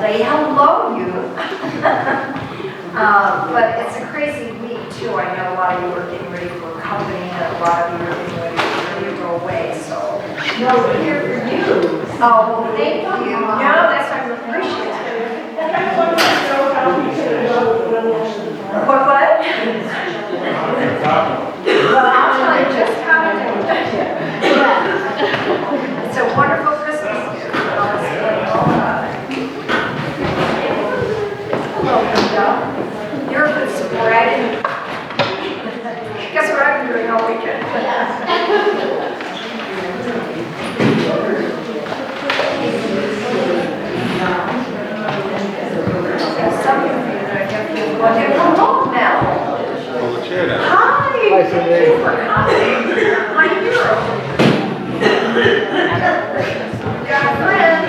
they hello you. But it's a crazy week too. I know a lot of you are getting ready for a company, and a lot of you are getting ready to go away. So no, we're here for you. Oh, well, thank you. No, that's what I appreciate it. What? Well, I'll tell you just how to do it. It's a wonderful Christmas gift. I'll explain all about it. Hello, Linda. You're a good support. I didn't. Guess what I've been doing all weekend? Some of you that I get want to come home now. Pull the chair down. Hi, thank you for coming. My hero. Got a friend.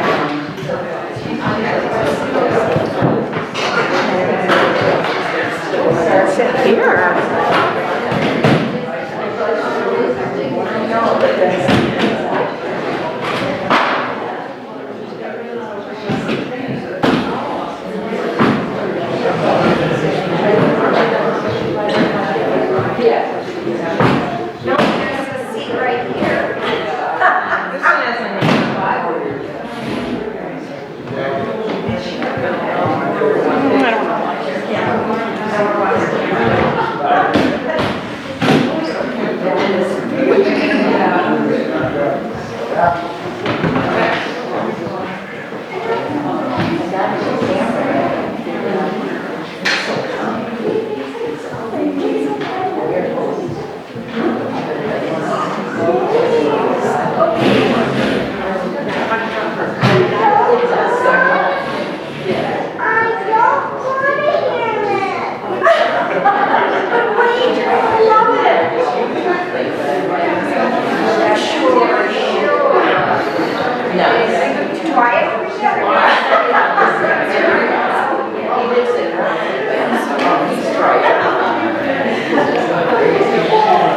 Sit here. No, there's a seat right here. This one has my name on the Bible.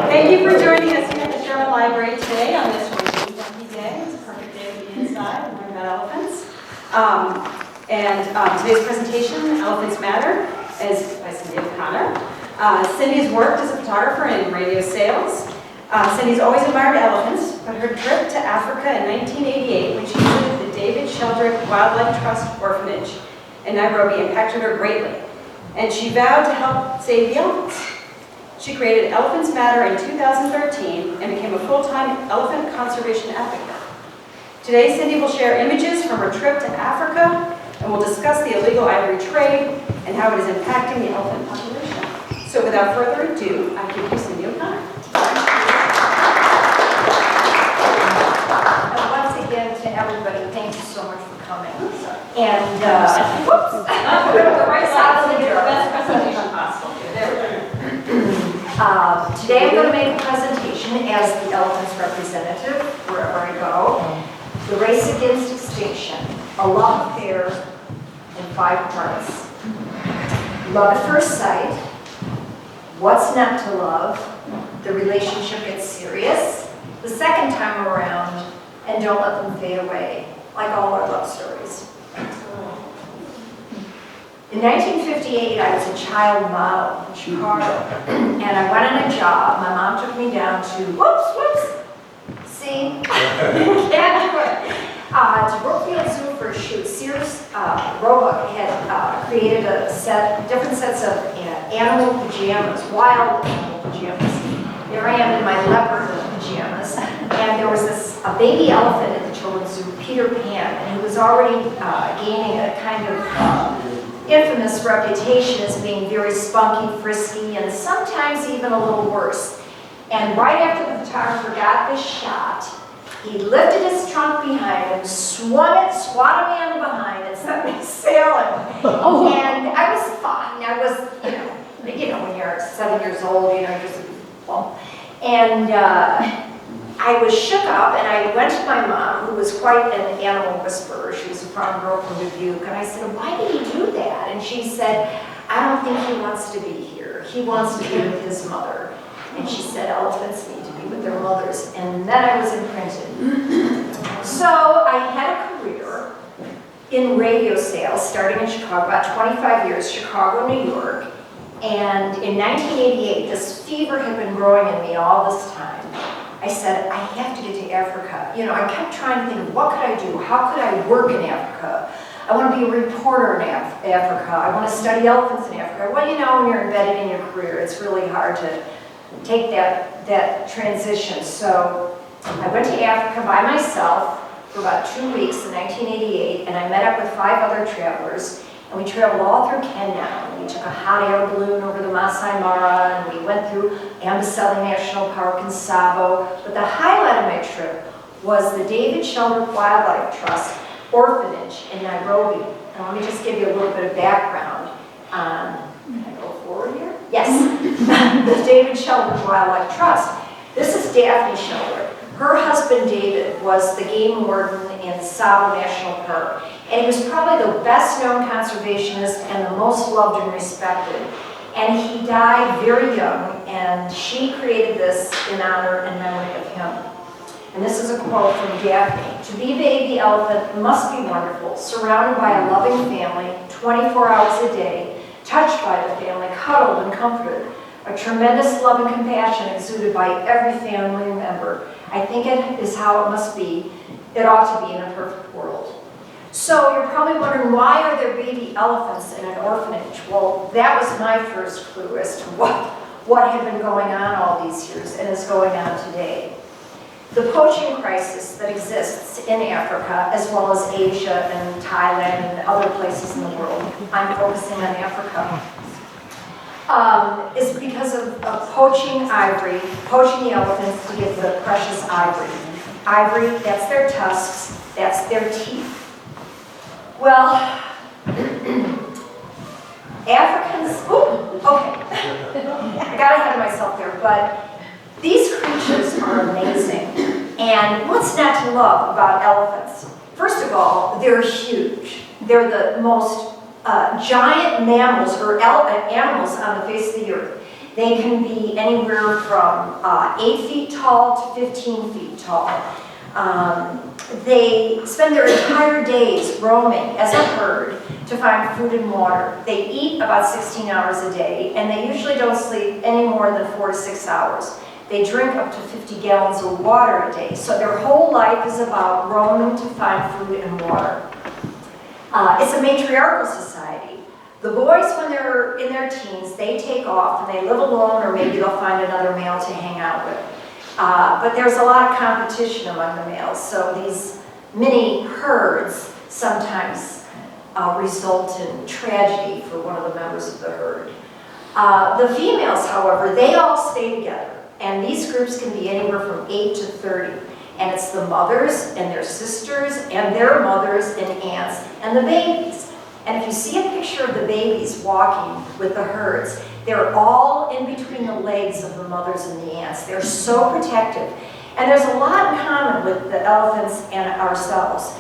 Thank you for joining us here at the Sherman Library today on this lucky day. It's a perfect day to be inside and learn about elephants. Today's presentation, Elephants Matter, is by Cynthia O'Connor. Cindy's worked as a photographer in radio sales. Cindy's always admired elephants, but her trip to Africa in 1988 when she visited the David Sheldrick Wildlife Trust Orphanage in Nairobi impacted her greatly, and she vowed to help save the elephants. She created Elephants Matter in 2013 and became a full-time elephant conservation advocate. Today, Cindy will share images from her trip to Africa and will discuss the illegal ivory trade and how it is impacting the elephant population. So without further ado, I give you Cindy O'Connor. Once again, to everybody, thank you so much for coming. And, whoops! The right side of the door. Best presentation possible. There we go. Today I'm going to make a presentation as the elephant's representative, wherever I go. The Race Against Extinction, a love affair in 5 parts. Love at first sight, what's not to love, the relationship gets serious, the second time around, and don't let them fade away, like all our love stories. In 1958, I was a child model in Chicago, and I went on a job. My mom took me down to, whoops, see, can't do it, to Brookfield Zoo for a shoot. Sears Roebuck had created different sets of animal pajamas, wild animal pajamas. There I am in my leopard pajamas, and there was a baby elephant at the Children's Zoo, Peter Pan, and he was already gaining a kind of infamous reputation as being very spunky, frisky, and sometimes even a little worse. And right after the photographer got this shot, he lifted his trunk behind him, swung it, swatted me on the behind, and sent me sailing. And I was fine. I was, when you're 7 years old, just, well. And I was shook up, and I went to my mom, who was quite an animal whisperer. She was a farm girl from Dubuque, and I said, why did he do that? And she said, I don't think he wants to be here. He wants to be with his mother. And she said, elephants need to be with their mothers. And then I was imprinted. So I had a career in radio sales, starting in Chicago, about 25 years, Chicago, New York. And in 1988, this fever had been growing in me all this time. I said, I have to get to Africa. You know, I kept trying to think, what could I do? How could I work in Africa? I want to be a reporter in Africa. I want to study elephants in Africa. Well, you know, when you're embedded in your career, it's really hard to take that transition. So I went to Africa by myself for about 2 weeks in 1988, and I met up with 5 other travelers. And we traveled all through Kenya, and we took a hot air balloon over the Masai Mara, and we went through Amboseli National Park in Savo. But the highlight of my trip was the David Sheldrick Wildlife Trust orphanage in Nairobi. And let me just give you a little bit of background on, can I go forward here? Yes, the David Sheldrick Wildlife Trust. This is Daphne Sheldrick. Her husband David was the game warden in Savo National Park. And he was probably the best known conservationist and the most loved and respected. And he died very young, and she created this in honor and memory of him. And this is a quote from Daphne. To be a baby elephant must be wonderful, surrounded by a loving family, 24 hours a day, touched by the family, cuddled and comforted. A tremendous love and compassion exuded by every family member. I think it is how it must be. It ought to be in a perfect world. So you're probably wondering, why are there baby elephants in an orphanage? Well, that was my first clue as to what had been going on all these years and is going on today. The poaching crisis that exists in Africa, as well as Asia and Thailand and other places in the world, I'm focusing on Africa, is because of poaching ivory, poaching the elephants to get the precious ivory. Ivory, that's their tusks, that's their teeth. Well, Africans, okay, I got ahead of myself there, but these creatures are amazing. And what's not to love about elephants? First of all, they're huge. They're the most giant mammals or animals on the face of the earth. They can be anywhere from 8 feet tall to 15 feet tall. They spend their entire days roaming as a herd to find food and water. They eat about 16 hours a day, and they usually don't sleep any more than 4 to 6 hours. They drink up to 50 gallons of water a day. So their whole life is about roaming to find food and water. It's a matriarchal society. The boys, when they're in their teens, they take off and they live alone, or maybe they'll find another male to hang out with. But there's a lot of competition among the males, so these mini herds sometimes result in tragedy for one of the members of the herd. The females, however, they all stay together, and these groups can be anywhere from 8 to 30. And it's the mothers and their sisters and their mothers and aunts and the babies. And if you see a picture of the babies walking with the herds, they're all in between the legs of the mothers and the aunts. They're so protective. And there's a lot in common with the elephants and ourselves.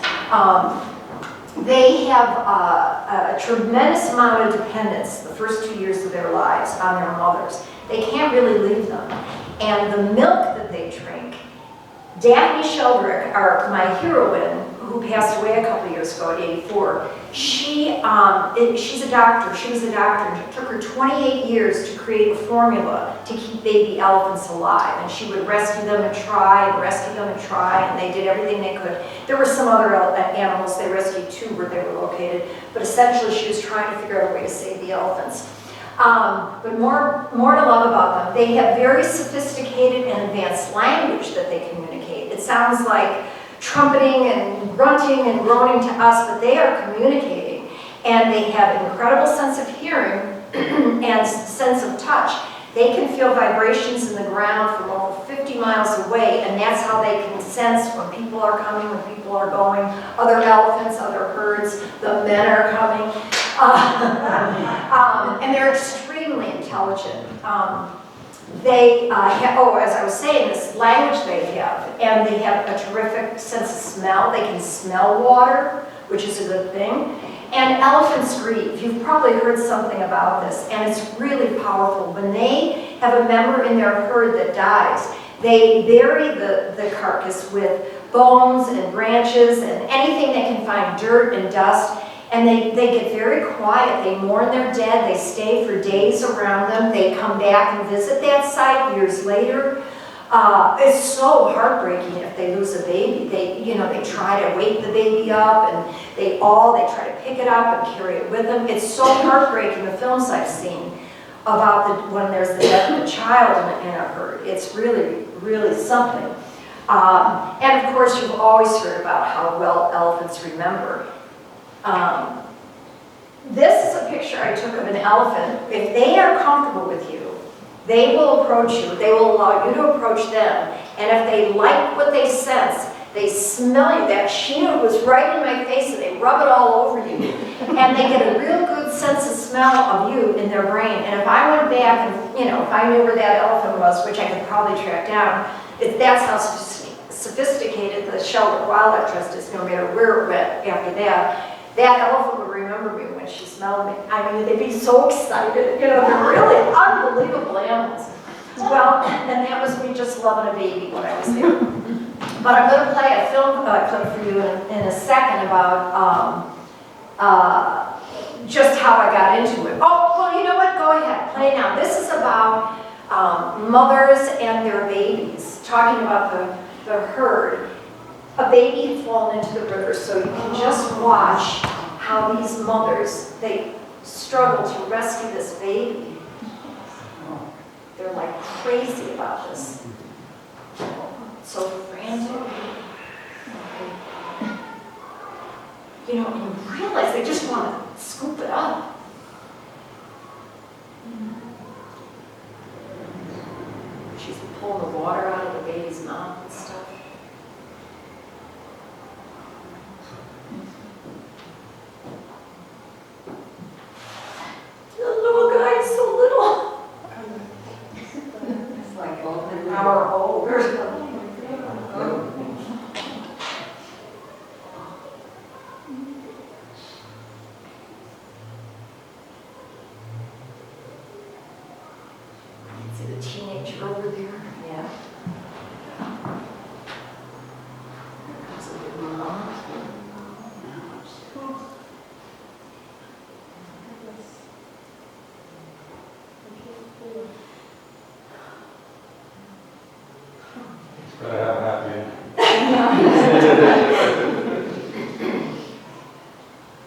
They have a tremendous amount of dependence the first 2 years of their lives on their mothers. They can't really leave them. And the milk that they drink, Daphne Sheldrick, my heroine, who passed away a couple years ago at 84, she's a doctor. She was a doctor, and it took her 28 years to create a formula to keep baby elephants alive. And she would rescue them and try, and they did everything they could. There were some other animals they rescued too where they were located, but essentially she was trying to figure out a way to save the elephants. But more to love about them. They have very sophisticated and advanced language that they communicate. It sounds like trumpeting and grunting and groaning to us, but they are communicating. And they have an incredible sense of hearing and sense of touch. They can feel vibrations in the ground from over 50 miles away, and that's how they can sense when people are coming, when people are going, other elephants, other herds, the men are coming. And they're extremely intelligent. They as I was saying, this language they have, and they have a terrific sense of smell. They can smell water, which is a good thing. And elephants grieve. You've probably heard something about this, and it's really powerful. When they have a member in their herd that dies, they bury the carcass with bones and branches and anything they can find, dirt and dust. And they get very quiet. They mourn their dead. They stay for days around them. They come back and visit that site years later. It's so heartbreaking if they lose a baby. They try to wake the baby up, and they try to pick it up and carry it with them. It's so heartbreaking, the films I've seen about when there's the death of a child in a herd. It's really, really something. And of course, you've always heard about how well elephants remember. This is a picture I took of an elephant. If they are comfortable with you, they will approach you. They will allow you to approach them. And if they like what they sense, they smell you. That chinook was right in my face, and they rub it all over you. And they get a real good sense of smell of you in their brain. And if I went back and, if I knew where that elephant was, which I could probably track down, that's how sophisticated the Shelter Wildlife Trust is, no matter where it went after that. That elephant would remember me when she smelled me. I mean, they'd be so excited. They're really unbelievable animals. Well, and that was me just loving a baby when I was there. But I'm going to play a film clip for you in a second about just how I got into it. Oh, well, you know what? Go ahead. Play now. This is about mothers and their babies, talking about the herd. A baby had fallen into the river, so you can just watch how these mothers, they struggle to rescue this baby. They're like crazy about this. So frantic. And you realize they just want to scoop it up. She's pulling the water out of the baby's mouth and stuff. The little guy is so little. It's like an hour old or something. See the teenager over there? Yeah. That's a good mom. Gotta have a happy end.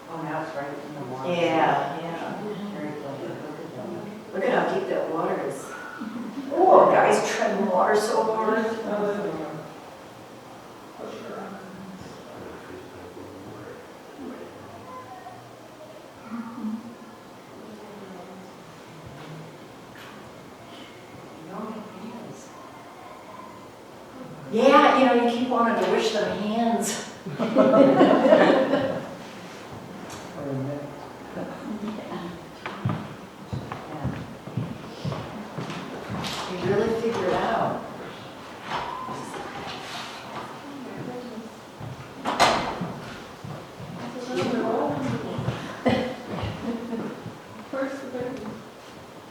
Oh, now it's right in the water. Yeah. Very close. Look at how deep that water is. Oh, guys treading water so hard. Yeah, you keep wanting to wish them hands. You really figure it out.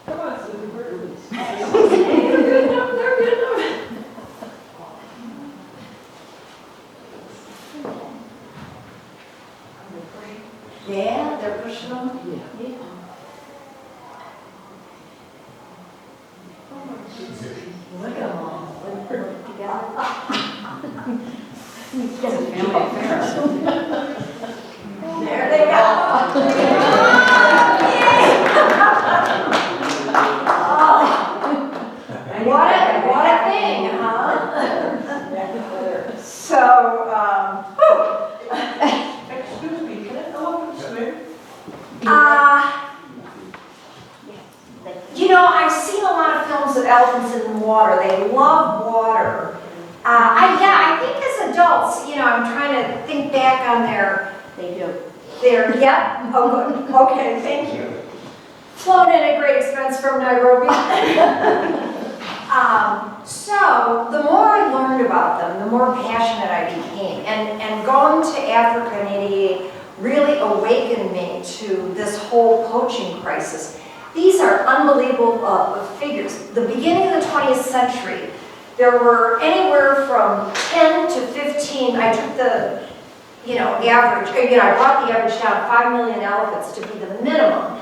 Come on, Susie, we're They're good enough, they're good enough. Yeah, they're pushing them. Yeah. Look at them all. Look together. It's a family affair. There they go. What a thing, huh? So, Excuse me, can an elephant swim? I've seen a lot of films of elephants in water. They love water. I think as adults, I'm trying to think back on They do. yeah, oh good, okay, thank you. Flown in at great expense from Nairobi. So the more I learned about them, the more passionate I became. And going to Africa in '88 really awakened me to this whole poaching crisis. These are unbelievable figures. The beginning of the 20th century, There were anywhere from 10 to 15, I took the, average, I brought the average down, 5 million elephants to be the minimum.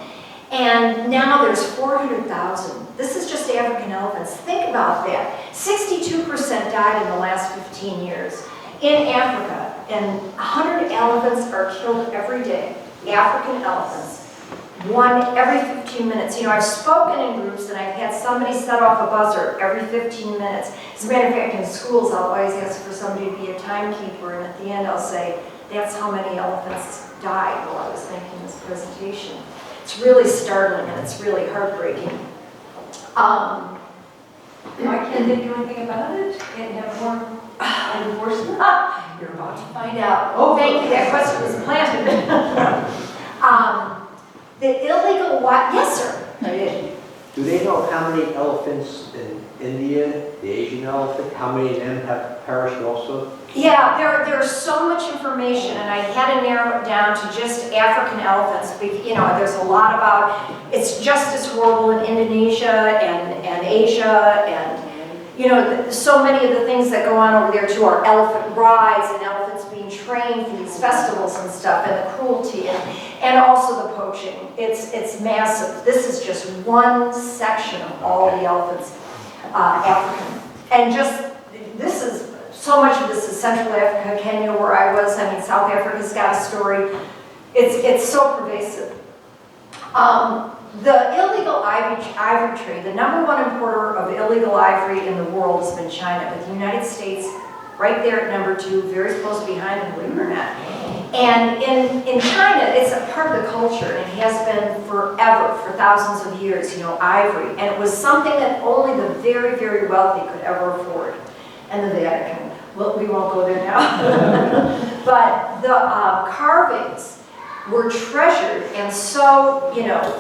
And now there's 400,000. This is just African elephants. Think about that. 62% died in the last 15 years in Africa, and 100 elephants are killed every day. African elephants. One every 15 minutes. I've spoken in groups and I've had somebody set off a buzzer every 15 minutes. As a matter of fact, in schools, I'll always ask for somebody to be a timekeeper, and at the end I'll say, that's how many elephants died while I was making this presentation. It's really startling and it's really heartbreaking. Why can't they do anything about it? Can't have more enforcement? You're about to find out. Oh, thank you, that question was planted. The illegal what? Yes, sir. I did. Do they know how many elephants in India, the Asian elephant, how many of them have perished also? Yeah, there's so much information, and I had to narrow it down to just African elephants. There's a lot about, it's just as horrible in Indonesia and Asia, and so many of the things that go on over there too are elephant rides and elephants being trained for these festivals and stuff, and the cruelty, and also the poaching. It's massive. This is just one section of all the elephants, African. And this is, so much of this is Central Africa, Kenya, where I was. South Africa's got a story. It's so pervasive. The illegal ivory trade, the #1 importer of illegal ivory in the world has been China, with the United States right there at #2, very close behind them, believe it or not. And in China, it's a part of the culture, and it has been forever, for thousands of years, ivory. And it was something that only the very, very wealthy could ever afford. And the Vatican. Well, we won't go there now. But the carvings were treasured, and so,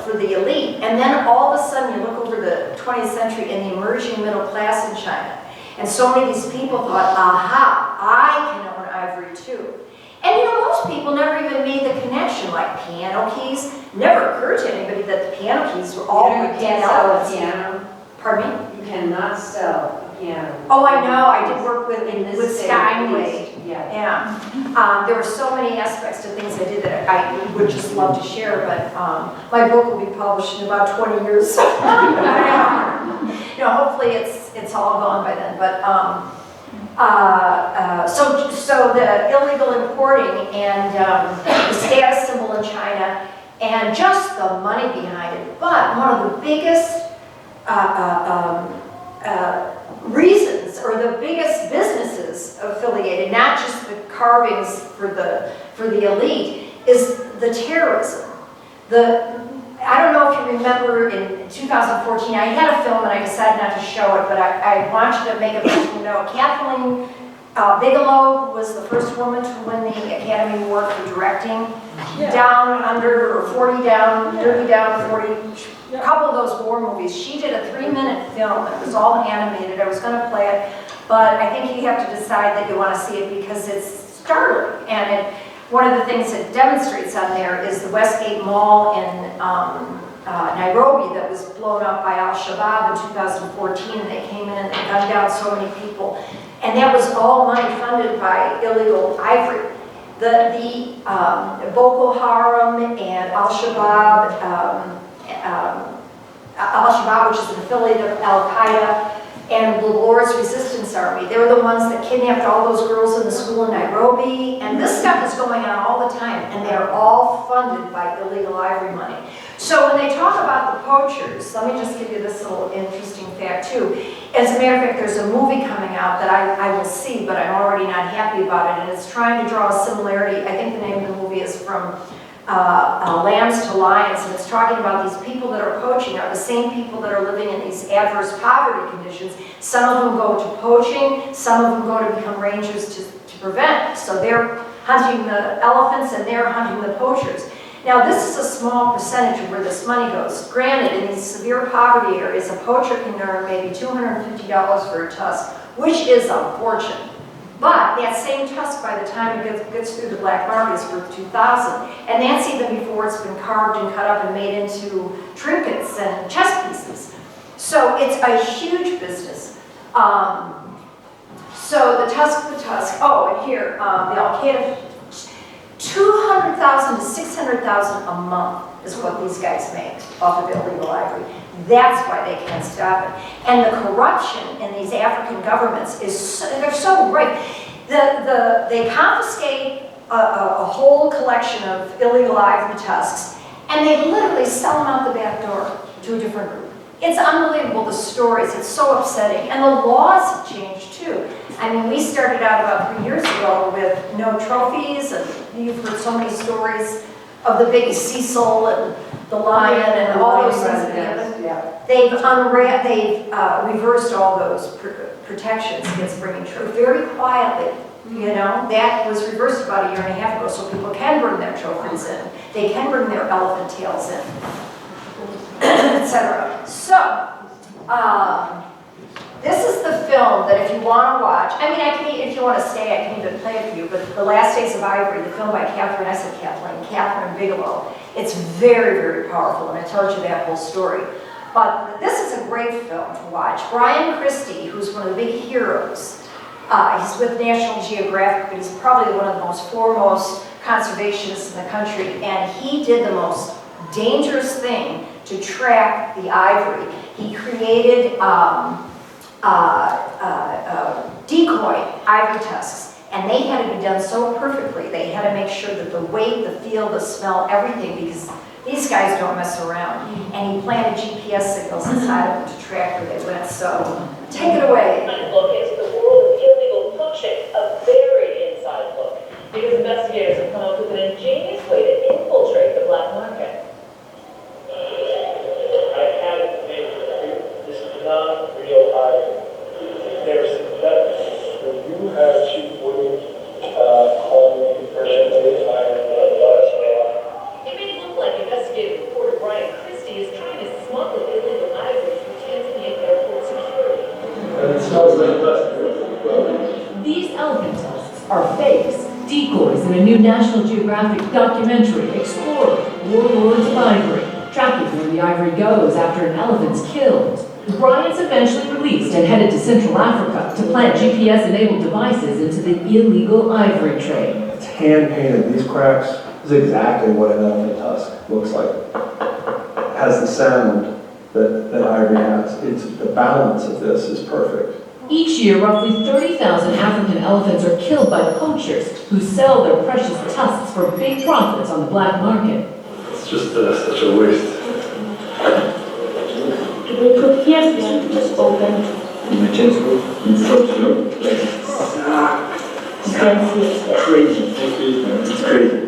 for the elite. And then all of a sudden, you look over the 20th century and the emerging middle class in China. And so many of these people thought, aha, I can own ivory too. And most people never even made the connection, like piano keys. Never occurred to anybody that the piano keys were all dead elephants. Piano. Pardon me? You cannot sell a piano. Oh, I know. I did work with state, Steinway. Yeah. Yeah. There were so many aspects to things I did that I would just love to share, but my book will be published in about 20 years. Hopefully it's all gone by then. But so the illegal importing and the status symbol in China and just the money behind it. But one of the biggest reasons, or the biggest businesses affiliated, not just the carvings for the elite, is the terrorism. I don't know if you remember in 2014, I had a film and I decided not to show it, but I wanted to make a personal note. Kathleen Bigelow was the first woman to win the Academy Award for directing. Yeah. Down Under, or 40 Down, Dirty Down, 40, a couple of those war movies. She did a 3-minute film. It was all animated. I was going to play it, but I think you have to decide that you want to see it because it's startling. And one of the things it demonstrates on there is the Westgate Mall in Nairobi that was blown up by Al-Shabaab in 2014. They came in and they gunned down so many people. And that was all money funded by illegal ivory. The Boko Haram and Al-Shabaab, which is an affiliate of Al-Qaeda, and the Lord's Resistance Army. They were the ones that kidnapped all those girls in the school in Nairobi. And this stuff is going on all the time, and they're all funded by illegal ivory money. So when they talk about the poachers, let me just give you this little interesting fact too. As a matter of fact, there's a movie coming out that I will see, but I'm already not happy about it, and it's trying to draw a similarity. I think the name of the movie is From Lambs to Lions, and it's talking about these people that are poaching are the same people that are living in these adverse poverty conditions. Some of them go to poaching, some of them go to become rangers to prevent. So they're hunting the elephants and they're hunting the poachers. Now this is a small percentage of where this money goes. Granted, in these severe poverty areas, a poacher can earn maybe $250 for a tusk, which is a fortune. But that same tusk, by the time it gets through the black market, is worth $2,000. And that's even before it's been carved and cut up and made into trinkets and chess pieces. So it's a huge business. So the tusk, oh, and here, the Al-Qaeda, 200,000 to 600,000 a month is what these guys make off of illegal ivory. That's why they can't stop it. And the corruption in these African governments is, they're so right. They confiscate a whole collection of illegal ivory tusks, and they literally sell them out the back door to a different group. It's unbelievable, the stories. It's so upsetting. And the laws have changed too. I mean, we started out about 3 years ago with no trophies, and you've heard so many stories of the big Cecil and the lion and all those things that happened. Yeah. They've reversed all those protections against bringing trophies very quietly. You know, that was reversed about a year and a half ago, so people can bring their trophies in. They can bring their elephant tails in, etc. So, this is the film that if you want to watch, I mean, if you want to stay, I can even play it for you, but The Last Days of Ivory, the film by Catherine Bigelow, it's very, very powerful, and it tells you that whole story. But this is a great film to watch. Brian Christie, who's one of the big heroes, he's with National Geographic, but he's probably one of the most foremost conservationists in the country, and he did the most dangerous thing to track the ivory. He created decoy ivory tusks, and they had to be done so perfectly. They had to make sure that the weight, the feel, the smell, everything, because these guys don't mess around. And he planted GPS signals inside of them to track where they went. So take it away. Look into the world of illegal poaching, a very inside look, because investigators have come up with an ingenious way to infiltrate the black market. I have it. This is not real ivory. There's synthetics. When you have Chief Williams calling me personally, It may look like investigative reporter Brian Christie is trying to smuggle illegal ivory through Tanzania airport security. and it smells like dust. These elephant tusks are fakes, decoys in a new National Geographic documentary, Explorer, Warlords of Ivory, tracking where the ivory goes after an elephant's killed. Brian's eventually released and headed to Central Africa to plant GPS-enabled devices into the illegal ivory trade. It's hand-painted. These cracks is exactly what an elephant tusk looks like. It has the sound that ivory has. The balance of this is perfect. Each year, roughly 30,000 African elephants are killed by poachers who sell their precious tusks for big profits on the black market. It's just such a waste. We could hear them just open. You can see it's Crazy. It's crazy.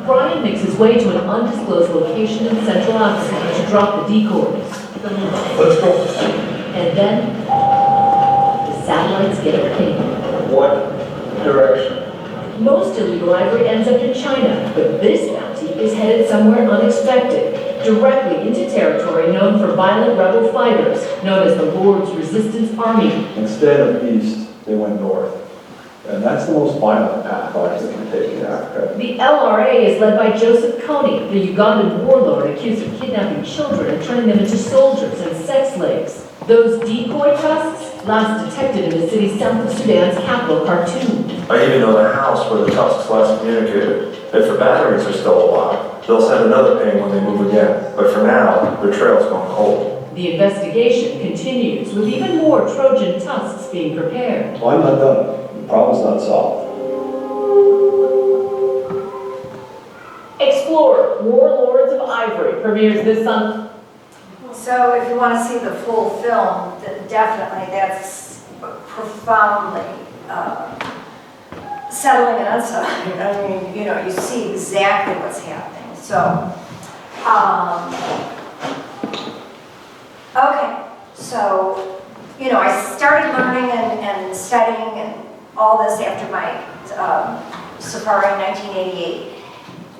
Brian makes his way to an undisclosed location in Central Africa to drop the decoys. Let's go. And then, the satellites get a ping. What direction? Most illegal ivory ends up in China, but this bounty is headed somewhere unexpected, directly into territory known for violent rebel fighters, known as the Lord's Resistance Army. Instead of east, they went north. And that's the most violent path Africa can take in Africa. The LRA is led by Joseph Kony, the Ugandan warlord accused of kidnapping children and turning them into soldiers and sex slaves. Those decoy tusks last detected in the city south of Sudan's capital, Khartoum. I even know the house where the tusks last communicated. If the batteries are still alive, they'll send another ping when they move again. But for now, their trail's gone cold. The investigation continues, with even more Trojan tusks being prepared. Well, I'm not done. The problem's not solved. Explorer, Warlords of Ivory premieres this Sunday. So if you want to see the full film, definitely that's profoundly settling and unsettling. I mean, you know, you see exactly what's happening. So, okay, so, you know, I started learning and studying and all this after my safari in 1988.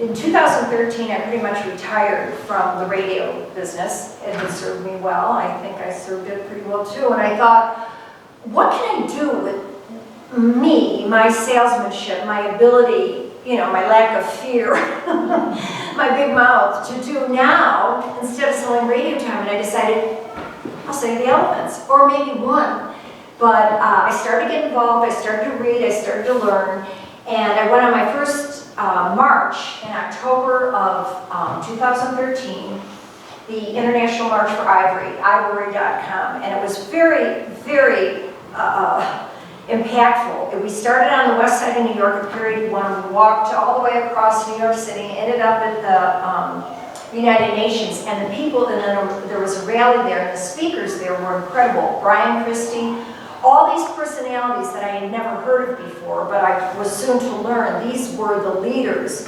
In 2013, I pretty much retired from the radio business. It had served me well. I think I served it pretty well too. And I thought, what can I do with me, my salesmanship, my ability, you know, my lack of fear, my big mouth to do now instead of selling radio time? And I decided, I'll save the elephants, or maybe one. But I started to get involved, I started to read, I started to learn, and I went on my first march in October of 2013, the International March for Ivory, ivory.com, and it was very, very impactful. We started on the west side of New York at Period 1, we walked all the way across New York City, ended up at the United Nations, and the people, and then there was a rally there, and the speakers there were incredible. Brian Christie, all these personalities that I had never heard of before, but I was soon to learn, these were the leaders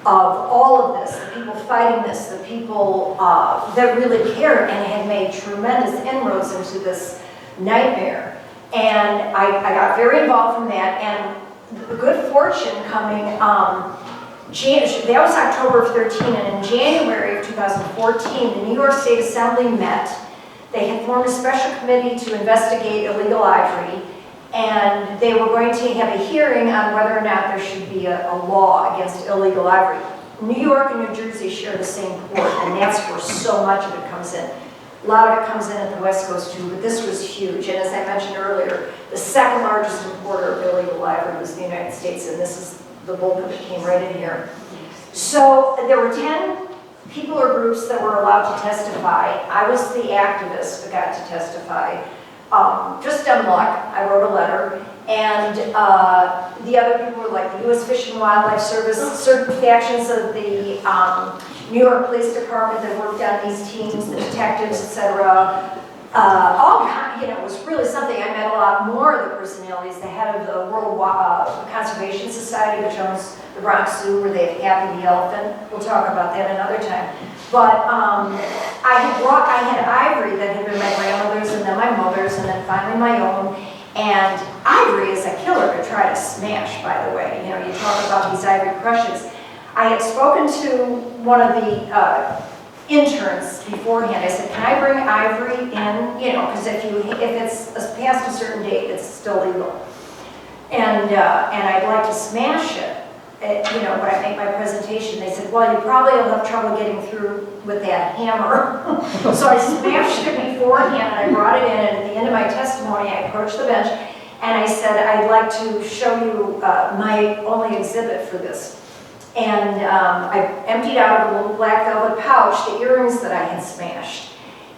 of all of this, the people fighting this, the people that really cared and had made tremendous inroads into this nightmare. And I got very involved from that, and the good fortune coming, that was October of 13, and in January of 2014, the New York State Assembly met. They had formed a special committee to investigate illegal ivory, and they were going to have a hearing on whether or not there should be a law against illegal ivory. New York and New Jersey share the same port, and that's where so much of it comes in. A lot of it comes in at the West Coast too, but this was huge. And as I mentioned earlier, the second largest importer of illegal ivory was the United States, and this is the bulk of it came right in here. So there were 10 people or groups that were allowed to testify. I was the activist that got to testify. Just on luck, I wrote a letter, and the other people were like the U.S. Fish and Wildlife Service, certain factions of the New York Police Department that worked on these teams, the detectives, etc. All kinds, you know, it was really something. I met a lot more of the personalities. The head of the World Conservation Society, which owns the Bronx Zoo, where they have Happy the Elephant. We'll talk about that another time. But I had ivory that had been my grandmother's, and then my mother's, and then finally my own. And ivory is a killer to try to smash, by the way. You know, you talk about these ivory crushes. I had spoken to one of the interns beforehand. I said, can I bring ivory in? You know, because if it's past a certain date, it's still legal. And I'd like to smash it. You know, when I make my presentation, they said, well, you probably will have trouble getting through with that hammer. So I smashed it beforehand, and I brought it in, and at the end of my testimony, I approached the bench, and I said, I'd like to show you my only exhibit for this. And I emptied out of a little black velvet pouch the earrings that I had smashed.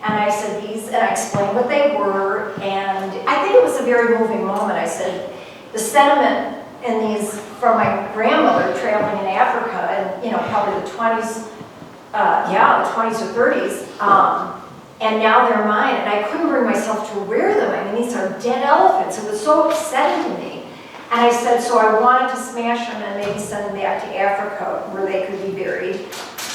And I said, and I explained what they were, and I think it was a very moving moment. I said, the sentiment in these from my grandmother traveling in Africa, and you know, probably the 20s, the 20s or 30s, and now they're mine, and I couldn't bring myself to wear them. I mean, these are dead elephants. It was so upsetting to me. And I said, so I wanted to smash them and maybe send them back to Africa where they could be buried,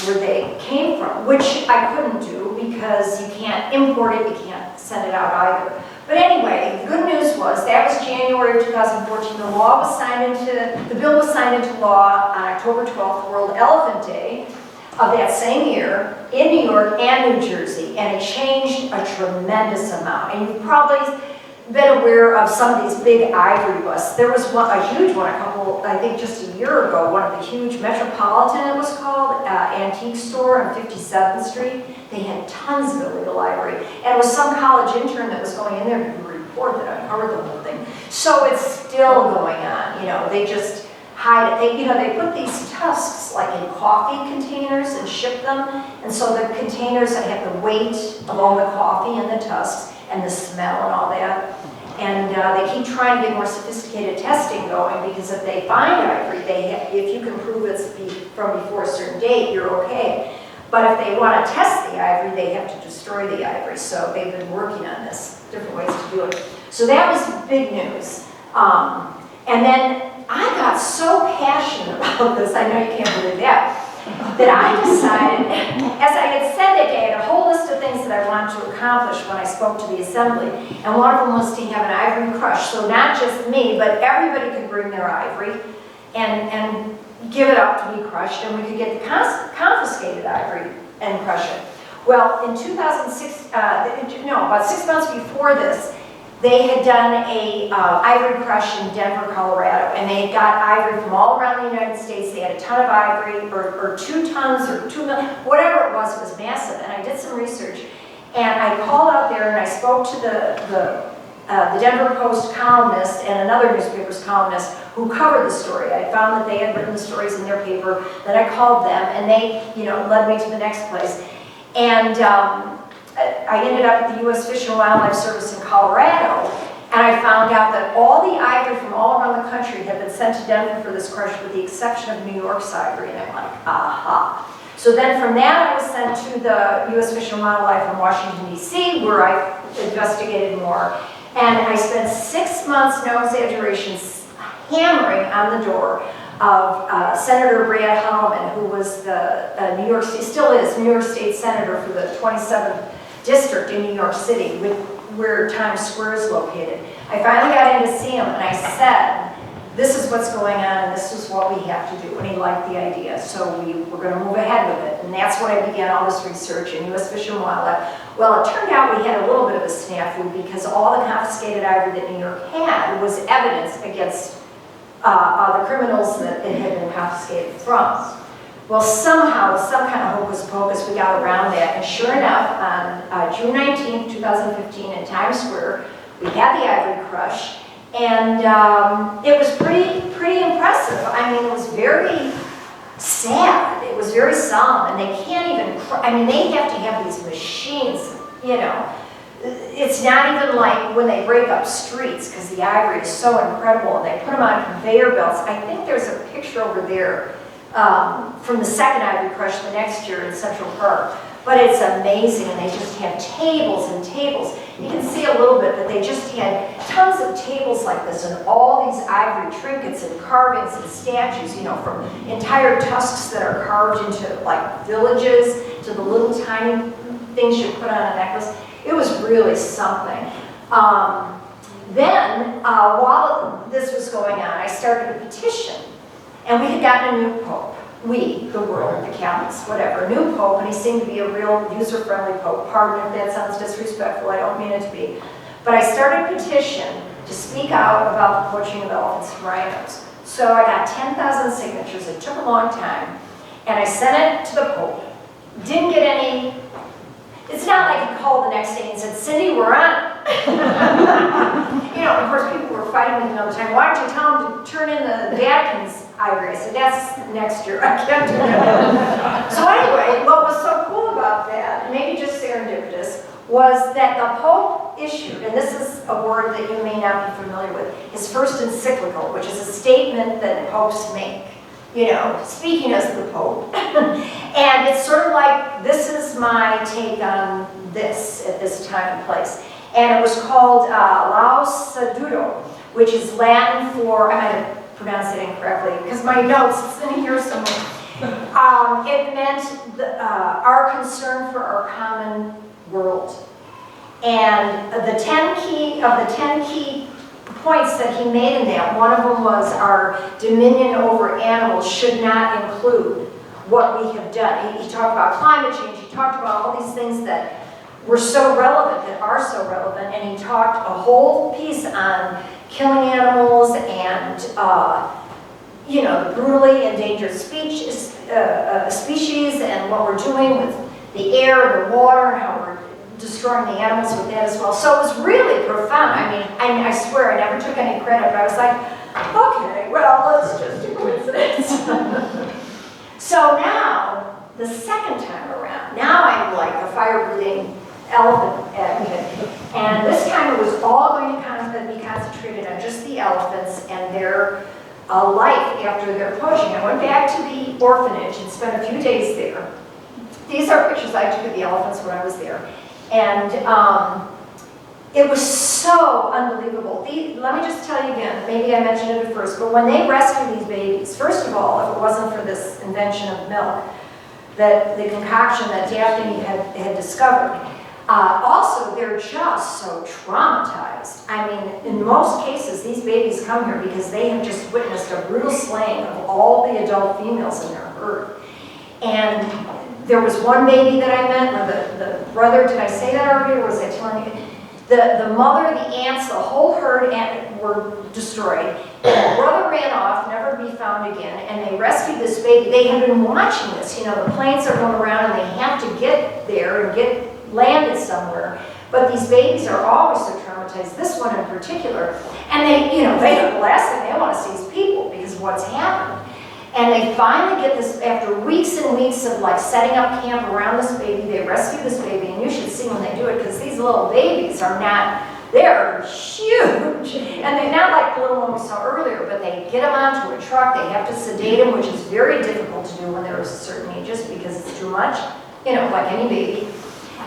where they came from, which I couldn't do because you can't import it, you can't send it out either. But anyway, the good news was that was January of 2014. The law was signed the bill was signed into law on October 12th, World Elephant Day of that same year in New York and New Jersey, and it changed a tremendous amount. And you've probably been aware of some of these big ivory busts. There was a huge one, I think just a year ago, one of the huge Metropolitan, it was called, antique store on 57th Street. They had tons of illegal ivory. And it was some college intern that was going in there to report that uncovered the whole thing. So it's still going on. You know, they just hide it. They put these tusks like in coffee containers and ship them. And so the containers that have the weight of all the coffee and the tusks and the smell and all that. And they keep trying to get more sophisticated testing going, because if they find ivory, if you can prove it's from before a certain date, you're okay. But if they want to test the ivory, they have to destroy the ivory. So they've been working on this, different ways to do it. So that was big news. And then I got so passionate about this, I know you can't believe that I decided, as I had said that day, I had a whole list of things that I wanted to accomplish when I spoke to the assembly. And one of them was to have an ivory crush. So not just me, but everybody could bring their ivory and give it up to be crushed, and we could get the confiscated ivory and crush it. Well, in 2006, about 6 months before this, they had done a ivory crush in Denver, Colorado, and they had got ivory from all around the United States. They had a ton of ivory, or 2 tons, or 2 million, whatever it was massive. And I did some research, and I called out there and I spoke to the the Denver Post columnist and another newspaper's columnist who covered the story. I found that they had written the stories in their paper. Then I called them, and they, led me to the next place. And I ended up at the U.S. Fish and Wildlife Service in Colorado, and I found out that all the ivory from all around the country had been sent to Denver for this crush, with the exception of New York's ivory. And I'm like, aha. So then from that, I was sent to the U.S. Fish and Wildlife in Washington, D.C., where I investigated more. And I spent 6 months, no exaggeration, hammering on the door of Senator Brad Holloman, who was the New York State, still is, New York State Senator for the 27th District in New York City, where Times Square is located. I finally got in to see him, and I said, this is what's going on, and this is what we have to do. And he liked the idea, so we were going to move ahead with it. And that's when I began all this research in U.S. Fish and Wildlife. Well, it turned out we had a little bit of a snafu, because all the confiscated ivory that New York had was evidence against the criminals that it had been confiscated from. Well, somehow, some kind of hocus pocus, we got around that. And sure enough, on June 19th, 2015, in Times Square, we had the ivory crush. And it was pretty impressive. I mean, it was very sad. It was very solemn, and they can't even, they have to have these machines, It's not even like when they break up streets, because the ivory is so incredible, and they put them on conveyor belts. I think there's a picture over there from the second ivory crush the next year in Central Park. But it's amazing, and they just had tables and tables. You can see a little bit, but they just had tons of tables like this, and all these ivory trinkets and carvings and statues, from entire tusks that are carved into like villages to the little tiny things you put on a necklace. It was really something. Then, while this was going on, I started a petition, and we had gotten a new pope. We, the world, the Catholics, whatever, new pope, and he seemed to be a real user-friendly pope. Pardon if that sounds disrespectful, I don't mean it to be. But I started a petition to speak out about the poaching of elephants and rhinos. So I got 10,000 signatures. It took a long time, and I sent it to the pope. Didn't get any. It's not like he called the next day and said, Cindy, we're on it. Of course, people were fighting with me all the time. Why don't you tell him to turn in the Vatican's ivory? I said, that's next year. I can't do that. So anyway, what was so cool about that, maybe just serendipitous, was that the Pope issued, and this is a word that you may not be familiar with, his first encyclical, which is a statement that popes make. Speaking as the Pope. And it's sort of like, this is my take on this at this time and place. And it was called Laus Saludo, which is Latin for, I might have pronounced it incorrectly, because my notes, it's in here somewhere. It meant our concern for our common world. And the 10 key points that he made in that, one of them was our dominion over animals should not include what we have done. He talked about climate change, he talked about all these things that were so relevant, that are so relevant, and he talked a whole piece on killing animals and, the brutally endangered species and what we're doing with the air and the water and how we're destroying the animals with that as well. So it was really profound. I swear I never took any credit, but I was like, okay, well, let's just do coincidence. So now, the second time around, now I'm like a fire-breathing elephant advocate. And this time it was all going to be concentrated on just the elephants and their life after their poaching. I went back to the orphanage and spent a few days there. These are pictures I took of the elephants when I was there. And it was so unbelievable. Let me just tell you again, maybe I mentioned it at first, but when they rescue these babies, first of all, if it wasn't for this invention of milk, that the concoction that Daphne had discovered, also they're just so traumatized. In most cases, these babies come here because they have just witnessed a brutal slaying of all the adult females in their herd. And there was one baby that I met where the brother, did I say that already, or was I telling you? The mother, the aunts, the whole herd were destroyed. And the brother ran off, never to be found again, and they rescued this baby. They had been watching this. The planes are going around and they have to get there and get landed somewhere. But these babies are always so traumatized, this one in particular, and they, the last thing they want to see is people because of what's happened. And they finally get this, after weeks and weeks of like setting up camp around this baby, they rescue this baby, and you should see when they do it, because these little babies are not, they're huge. And they're not like the little one we saw earlier, but they get them onto a truck, they have to sedate them, which is very difficult to do when they're a certain ages because it's too much, like any baby.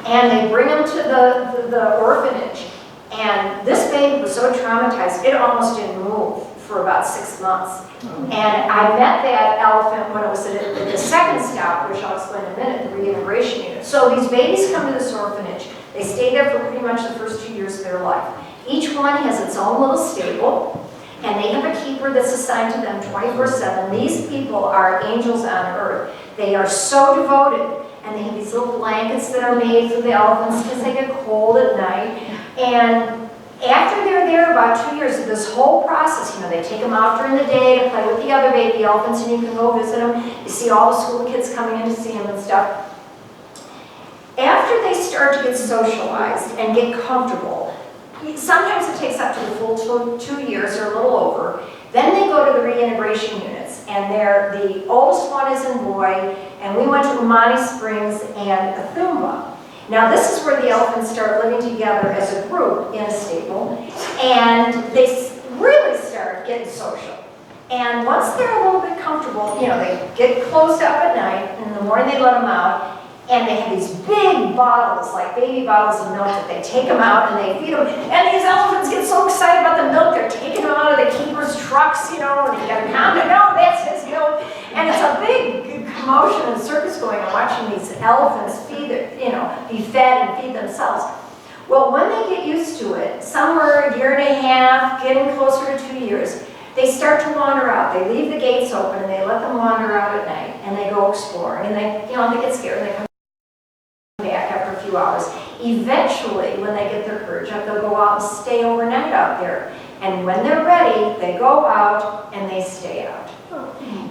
And they bring them to the orphanage. And this baby was so traumatized, it almost didn't move for about 6 months. And I met that elephant when it was at the second stop, which I'll explain in a minute, the reintegration unit. So these babies come to this orphanage. They stay there for pretty much the first 2 years of their life. Each one has its own little stable, and they have a keeper that's assigned to them 24/7. These people are angels on earth. They are so devoted, and they have these little blankets that are made for the elephants because they get cold at night. And after they're there about 2 years of this whole process, they take them out during the day to play with the other baby elephants, and you can go visit them. You see all the school kids coming in to see them and stuff. After they start to get socialized and get comfortable, sometimes it takes up to the full 2 years or a little over, then they go to the reintegration units, and the oldest one is in Boy, and we went to Umani Springs and Athumba. Now this is where the elephants start living together as a group in a stable, and they really start getting social. And once they're a little bit comfortable, they get closed up at night, and in the morning they let them out, and they have these big bottles, like baby bottles of milk, that they take them out and they feed them. And these elephants get so excited about the milk, they're taking them out of the keeper's trucks, and you gotta count it, no, that's his milk. And it's a big commotion and circus going on, watching these elephants be fed and feed themselves. Well, when they get used to it, somewhere a year and a half, getting closer to 2 years, they start to wander out. They leave the gates open and they let them wander out at night, and they go exploring, and they get scared and they come back after a few hours. Eventually, when they get their courage up, they'll go out and stay overnight out there. And when they're ready, they go out and they stay out.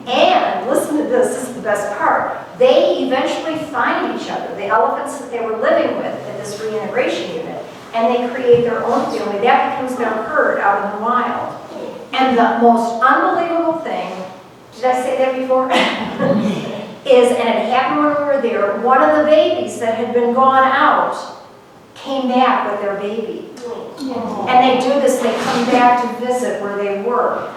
And listen to this is the best part. They eventually find each other, the elephants that they were living with at this reintegration unit, and they create their own family. That becomes their herd out in the wild. And the most unbelievable thing, did I say that before? And it happened when we were there, one of the babies that had been gone out came back with their baby. And they do this, they come back to visit where they were.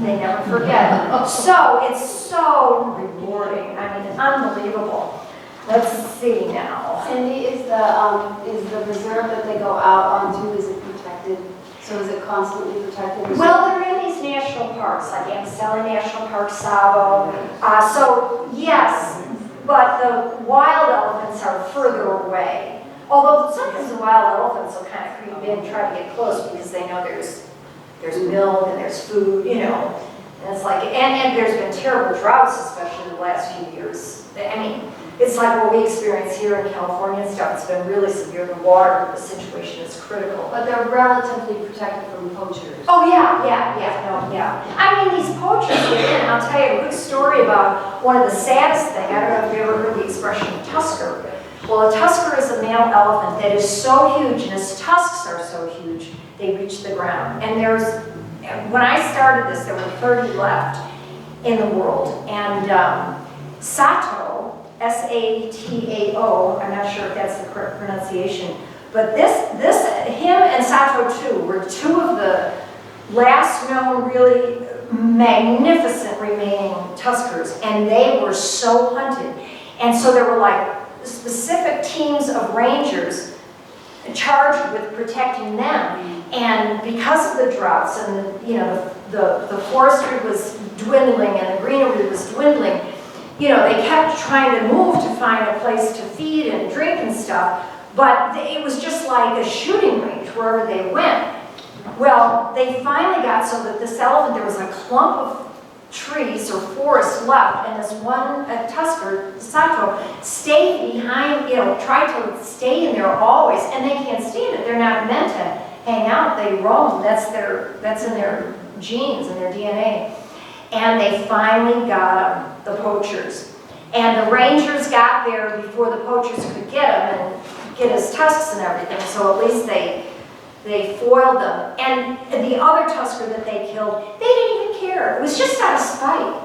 They never forget. So it's so rewarding. I mean, unbelievable. Let's see now. Cindy, is the reserve that they go out onto, is it protected? So is it constantly protected? Well, they're in these national parks, like Amsterdam National Park, Savo. So yes, but the wild elephants are further away. Although sometimes the wild elephants will kind of creep in and try to get close because they know there's milk and there's food, And it's like, and there's been terrible droughts, especially the last few years. I mean, it's like what we experience here in California and stuff. It's been really severe. The water situation is critical. But they're relatively protected from poachers. Oh, yeah. I mean, these poachers get in. I'll tell you a quick story about one of the saddest things. I don't know if you ever heard the expression tusker. Well, a tusker is a male elephant that is so huge, and his tusks are so huge, they reach the ground. And when I started this, there were 30 left in the world. And Sato, S-A-T-A-O, I'm not sure if that's the correct pronunciation, but him and Sato too were two of the last known really magnificent remaining tuskers, and they were so hunted. And so there were like specific teams of rangers charged with protecting them. And because of the droughts and the forestry was dwindling and the greenery was dwindling, they kept trying to move to find a place to feed and drink and stuff, but it was just like a shooting range wherever they went. Well, they finally got so that this elephant, there was a clump of trees or forest left, and this one tusker, Sato, stayed behind, tried to stay in there always, and they can't stand it. They're not meant to hang out. They roam. That's in their genes and their DNA. And they finally got them, the poachers. And the rangers got there before the poachers could get him and get his tusks and everything, so at least they foiled them. And the other tusker that they killed, they didn't even care. It was just out of spite.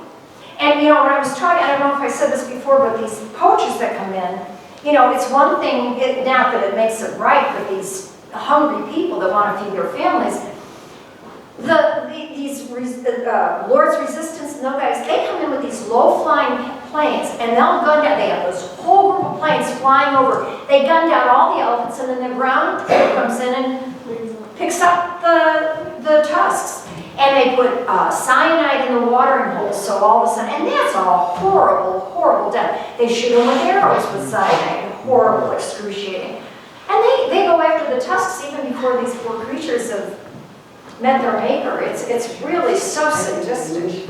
And you know, when I was trying, I don't know if I said this before, but these poachers that come in, you know, it's one thing, not that it makes it right, but these hungry people that want to feed their families, these Lord's Resistance and those guys, they come in with these low-flying planes, and they'll gun down, they have this whole group of planes flying over, they gun down all the elephants, and then the ground crew comes in and picks up the tusks. And they put cyanide in the watering holes, so all of a sudden, and that's a horrible, horrible death. They shoot them with arrows with cyanide, horrible, excruciating. And they go after the tusks even before these poor creatures have met their maker. It's really so sadistic.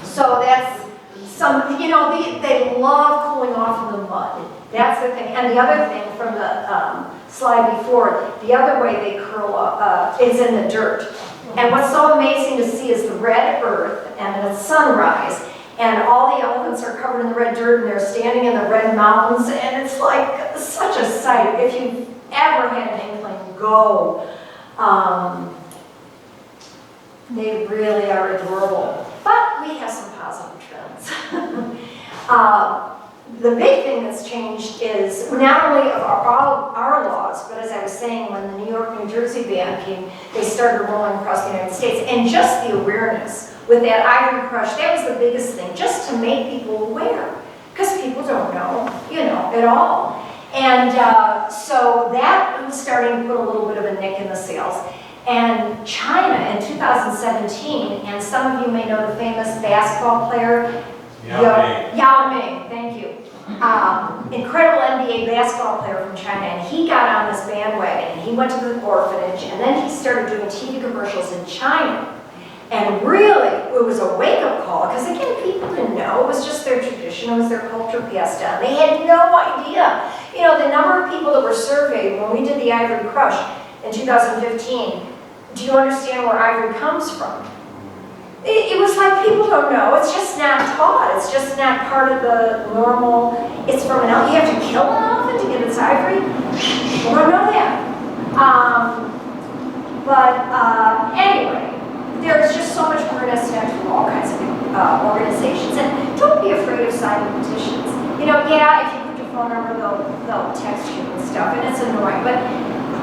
So that's some, you know, they love cooling off in the mud. That's the thing. And the other thing from the slide before, the other way they curl up is in the dirt. And what's so amazing to see is the red earth and the sunrise. And all the elephants are covered in the red dirt and they're standing in the red mountains. And it's like such a sight. If you've ever had an inkling, go. They really are adorable. But we have some positive trends. The big thing that's changed is not only of our laws, but as I was saying, when the New York, New Jersey ban came, they started rolling across the United States. And just the awareness with that ivory crush, that was the biggest thing, just to make people aware. Because people don't know, you know, at all. And so that was starting to put a little bit of a nick in the sails. And China in 2017, and some of you may know the famous basketball player, Yao Ming, thank you. Incredible NBA basketball player from China, and he got on this bandwagon, and he went to the orphanage, and then he started doing TV commercials in China. And really, it was a wake-up call, because again, people didn't know. It was just their tradition, it was their culture passed down. They had no idea. You know, the number of people that were surveyed when we did the Ivory Crush in 2015, do you understand where ivory comes from? It was like people don't know. It's just not taught. It's just not part of the normal. It's from an elephant. You have to kill an elephant to get its ivory? People don't know that. Anyway, there's just so much more necessary through all kinds of organizations. And don't be afraid of signing petitions. You know, yeah, if you put your phone number, they'll text you and stuff, and it's annoying. But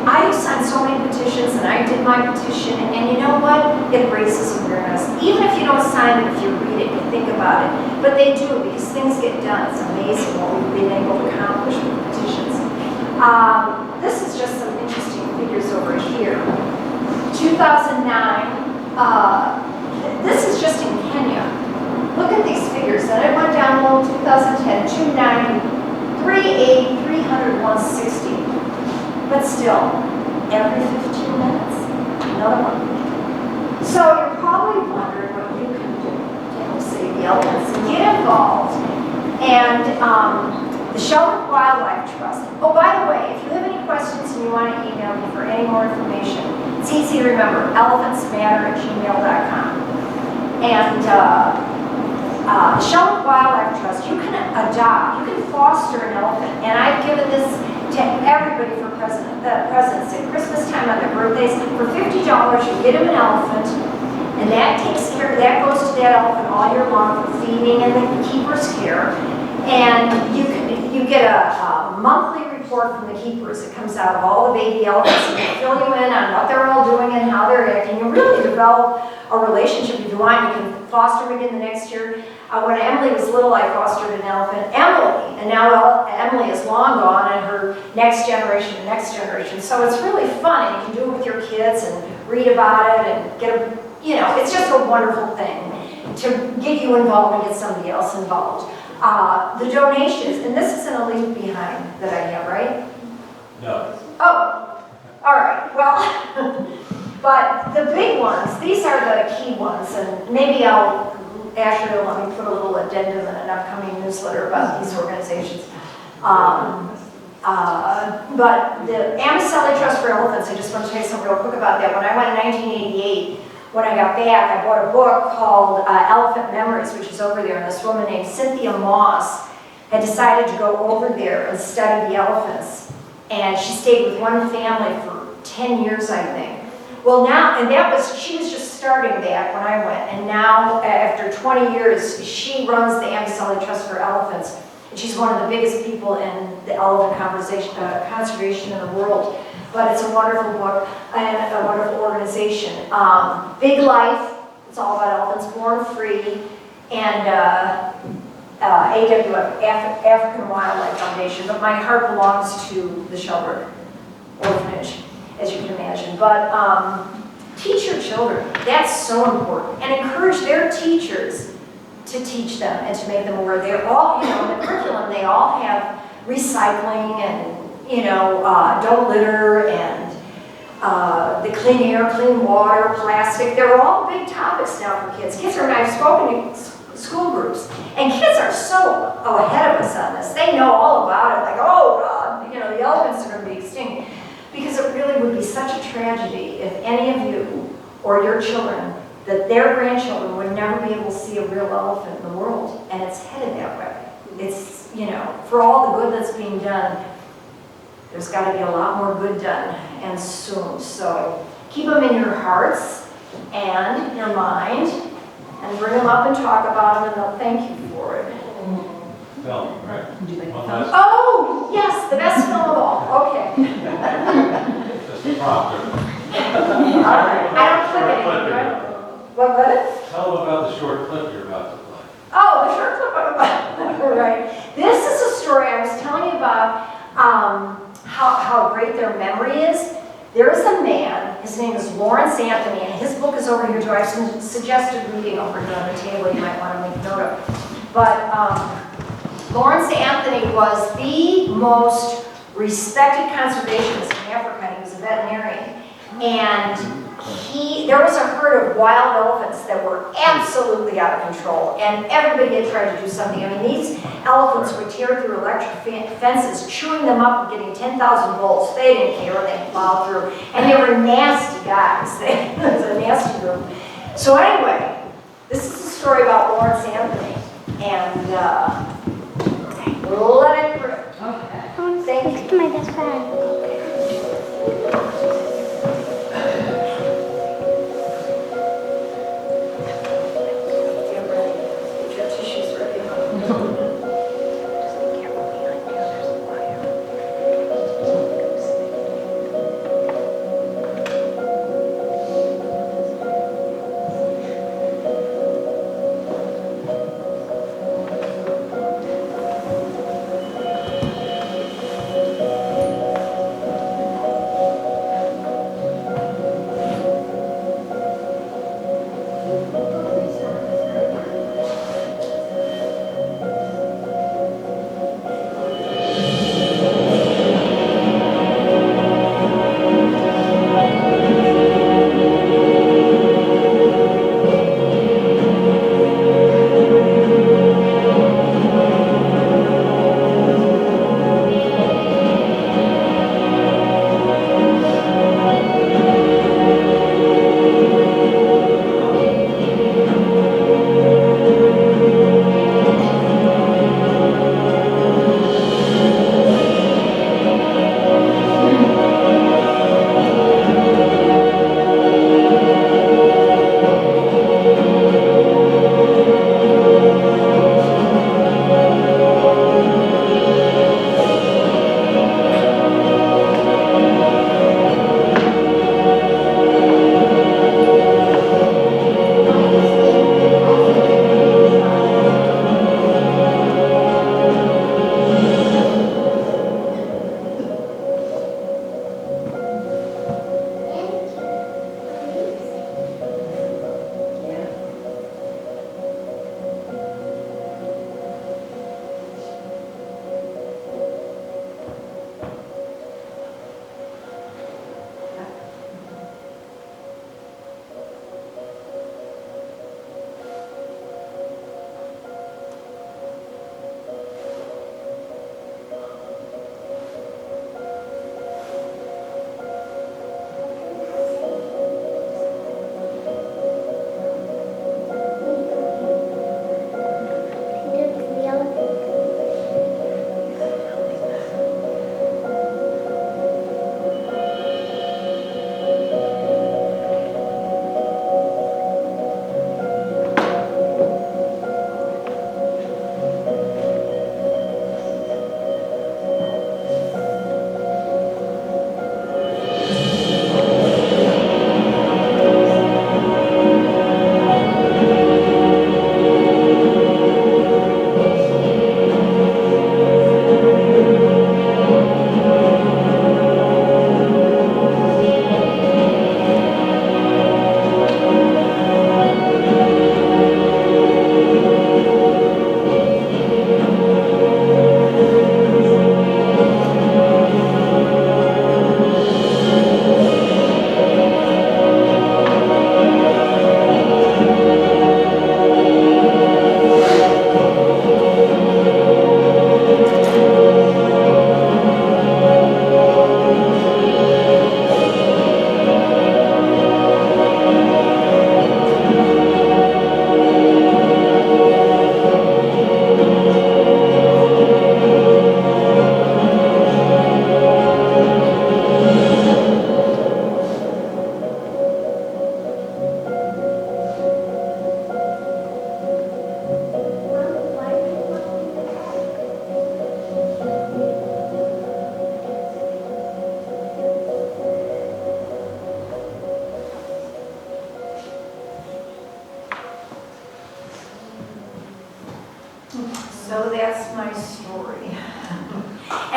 I signed so many petitions, and I did my petition, and you know what? It raises awareness. Even if you don't sign it, if you read it, you think about it. But they do, because things get done. It's amazing what we've been able to accomplish with petitions. This is just some interesting figures over here. 2009, this is just in Kenya. Look at these figures. And it went down low 2010, 290, 380, 300, 160. But still, every 15 minutes, another one. So you're probably wondering what you can do to help save the elephants and get involved. And the Sherman Wildlife Trust. Oh, by the way, if you have any questions and you want to email me for any more information, it's easy to remember, elephantsmatter@gmail.com. And the Sherman Wildlife Trust, you can adopt, you can foster an elephant. And I've given this to everybody for President's Day, Christmas time, on their birthdays. For $50, you get them an elephant, and that goes to that elephant all year long for feeding and the keeper's care. And you get a monthly report from the keepers. It comes out of all the baby elephants, and they fill you in on what they're all doing and how they're acting. You really develop a relationship. If you want, you can foster them again the next year. When Emily was little, I fostered an elephant, Emily, and now Emily is long gone, and her next generation. So it's really fun, and you can do it with your kids and read about it and get you know, it's just a wonderful thing to get you involved and get somebody else involved. The donations, and this isn't a leave behind that I have, right? No. Oh, all right, well, but the big ones, these are the key ones, and maybe Ashley will let me put a little addendum in an upcoming newsletter about these organizations. But the Amicelli Trust for Elephants, I just want to tell you something real quick about that. When I went in 1988, when I got back, I bought a book called Elephant Memories, which is over there, and this woman named Cynthia Moss had decided to go over there and study the elephants. And she stayed with one family for 10 years, I think. Well now, and she was just starting that when I went, and now, after 20 years, she runs the Amazon Trust for Elephants, and she's one of the biggest people in the elephant conservation in the world. But it's a wonderful book and a wonderful organization. Big Life, it's all about elephants, Born Free, and AWF, African Wildlife Foundation, but my heart belongs to the Shelburne Orphanage, as you can imagine. But teach your children, that's so important, and encourage their teachers to teach them and to make them aware. They're all, in the curriculum, they all have recycling and, don't litter and the clean air, clean water, plastic. They're all big topics now for kids. Kids are, I've spoken to school groups, and kids are so ahead of us on this. They know all about it, like, oh God, the elephants are going to be extinct. Because it really would be such a tragedy if any of you or your children, that their grandchildren would never be able to see a real elephant in the world, and it's headed that way. It's, for all the good that's being done, there's got to be a lot more good done, and soon. So keep them in your hearts and your mind, and bring them up and talk about them, and they'll thank you for it. Film, right? One last, Oh, yes, the best film of all. Okay. just a prompter. I don't click anything, right? What? Tell them about the short clip you're about to play. Oh, the short clip I'm about. Right. This is a story I was telling you about. How great their memory is. There is a man, his name is Lawrence Anthony, and his book is over here too. I suggested reading over here on the table, you might want to make note of. But Lawrence Anthony was the most respected conservationist in Africa, and he was a veterinarian. And there was a herd of wild elephants that were absolutely out of control, and everybody had tried to do something. I mean, these elephants would tear through electric fences, chewing them up and getting 10,000 volts. They didn't care, they plowed through. And they were nasty guys. It was a nasty group. So anyway, this is a story about Lawrence Anthony, and let it rip. Okay. Thank you. My best friend.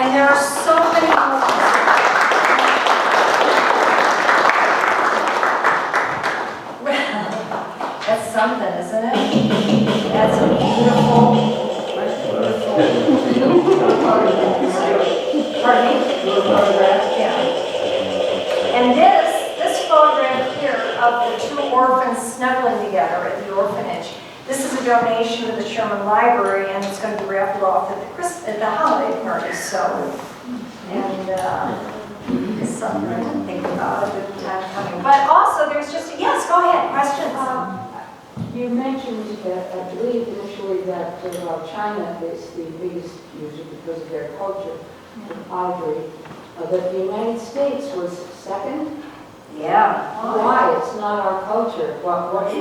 And there are so many more. Well, that's something, isn't it? That's a beautiful, pardon me? Yeah. And this photograph here of the two orphans snuggling together at the orphanage, this is a donation to the Sherman Library, and it's going to be raffled off at the holiday party. So, and something I didn't think about at the time coming. But also, there's just yes. Go ahead. Questions. You mentioned that, I believe initially that China is the biggest user because of their culture of ivory, that the United States was second. Yeah. Why? It's not our culture.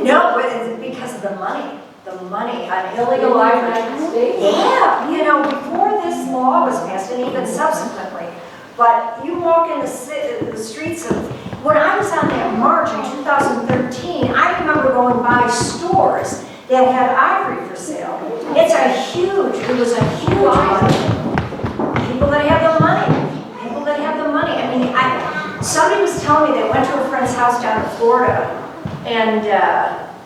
No, it's because of the money. The money on illegal ivory. Yeah, you know, before this law was passed, and even subsequently. But you walk in the streets of, when I was on that march in 2013, I remember going by stores that had ivory for sale. It was a huge money. People that have the money. People that have the money. I mean, somebody was telling me they went to a friend's house down in Florida, and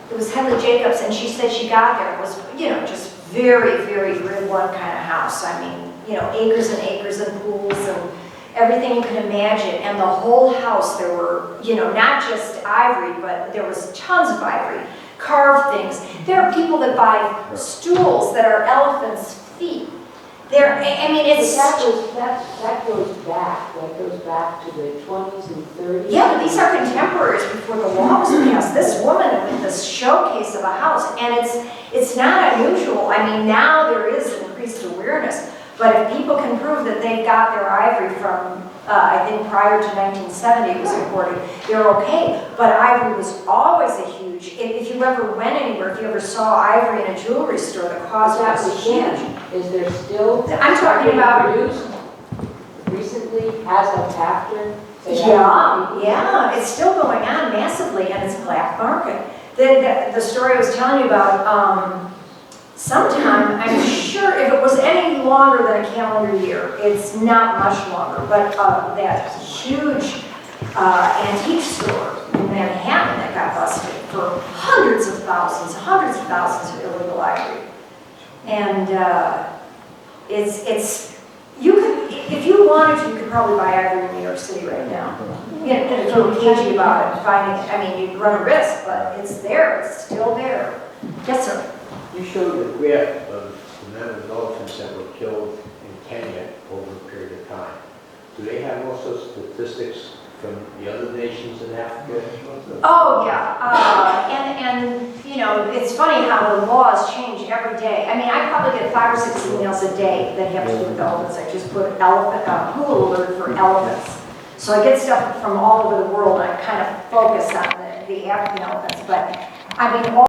it was Henley Jacobs, and she said she got there. It was, you know, just very, very grid one kind of house. I mean, you know, acres and acres and pools and everything you can imagine. And the whole house, there were, you know, not just ivory, but there was tons of ivory, carved things. There are people that buy stools that are elephants' feet. There, I mean, it's... That goes back. That goes back to the 20s and 30s. Yeah, but these are contemporaries before the law was passed. This woman with this showcase of a house, and it's not unusual. I mean, now there is increased awareness, but if people can prove that they got their ivory from, I think prior to 1970 it was imported, they're okay. But ivory was always a huge, if you ever went anywhere, if you ever saw ivory in a jewelry store, the cost was huge. Is there still... I'm talking about... produced recently, as of after? Yeah, it's still going on massively, and it's black market. The story I was telling you about, sometime, I'm sure if it was any longer than a calendar year, it's not much longer, but that huge antique store in Manhattan that got busted for hundreds of thousands of illegal ivory. And you could, if you wanted to, you could probably buy ivory in New York City right now. You know, if you're cagey about it, finding it, I mean, you'd run a risk, but it's there, it's still there. Yes, sir. You showed a graph of the number of elephants that were killed in Kenya over a period of time. Do they have also statistics from the other nations in Africa? Oh, yeah. And you know, it's funny how the laws change every day. I mean, I probably get 5 or 6 emails a day that have to do with elephants. I just put Hulu alert for elephants. So I get stuff from all over the world, and I kind of focus on the African elephants. But I mean, all